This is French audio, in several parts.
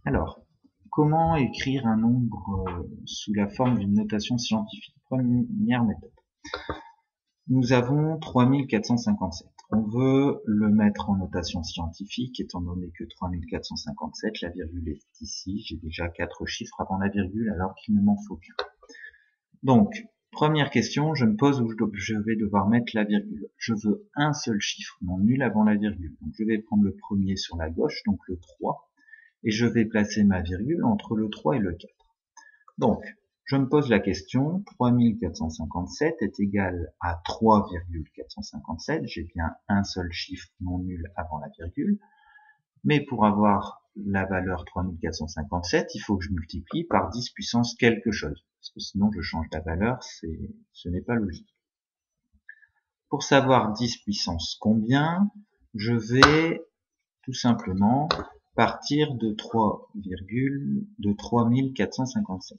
Alors, comment écrire un nombre sous la forme d'une notation scientifique? Première méthode. Nous avons 3457. On veut le mettre en notation scientifique, étant donné que 3457, la virgule est ici. J'ai déjà 4 chiffres avant la virgule, alors qu'il ne m'en faut qu'un. Donc, première question, je me pose où je vais devoir mettre la virgule. Je veux un seul chiffre non nul avant la virgule. Donc, je vais prendre le premier sur la gauche, donc le 3. Et je vais placer ma virgule entre le 3 et le 4. Donc, je me pose la question, 3457 est égal à 3,457, j'ai bien un seul chiffre non nul avant la virgule, mais pour avoir la valeur 3457, il faut que je multiplie par 10 puissance quelque chose, parce que sinon je change la valeur, ce n'est pas logique. Pour savoir 10 puissance combien, je vais tout simplement partir de 3457.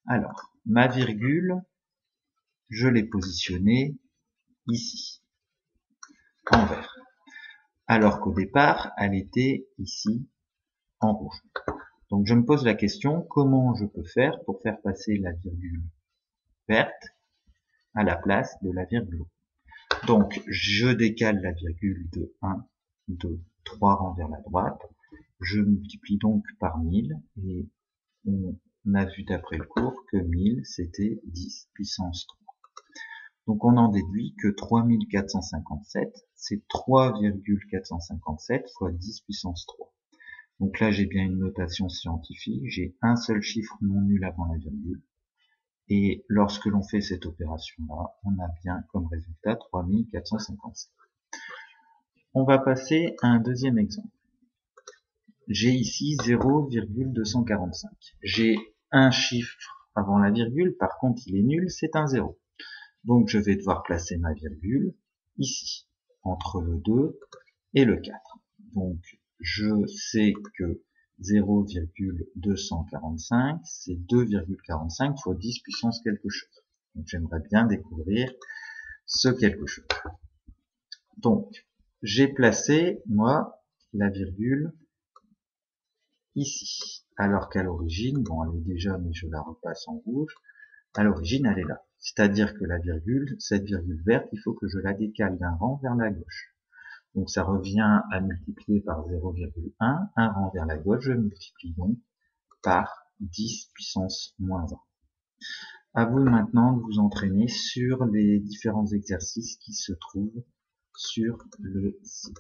Alors, ma virgule, je l'ai positionnée ici, en vert. Alors qu'au départ, elle était ici, en rouge. Donc je me pose la question, comment je peux faire pour faire passer la virgule verte à la place de la virgule. Donc je décale la virgule de 1, 2, 3 rangs vers la droite. Je multiplie donc par 1000 et on a vu d'après le cours que 1000 c'était 10 puissance 3. Donc on en déduit que 3457 c'est 3,457 fois 10 puissance 3. Donc là j'ai bien une notation scientifique, j'ai un seul chiffre non nul avant la virgule. Et lorsque l'on fait cette opération-là, on a bien comme résultat 3457. On va passer à un deuxième exemple. J'ai ici 0,245. J'ai un chiffre avant la virgule, par contre il est nul, c'est un 0. Donc je vais devoir placer ma virgule ici, entre le 2 et le 4. Donc je sais que 0,245, c'est 2,45 fois 10 puissance quelque chose. Donc j'aimerais bien découvrir ce quelque chose. Donc j'ai placé, moi, la virgule ici. Alors qu'à l'origine, bon elle est déjà, mais je la repasse en rouge, à l'origine elle est là. C'est-à-dire que la virgule, cette virgule verte, il faut que je la décale d'un rang vers la gauche. Donc ça revient à multiplier par 0,1, un rang vers la gauche, je multiplie donc par 10 puissance moins 1. À vous maintenant de vous entraîner sur les différents exercices qui se trouvent sur le site.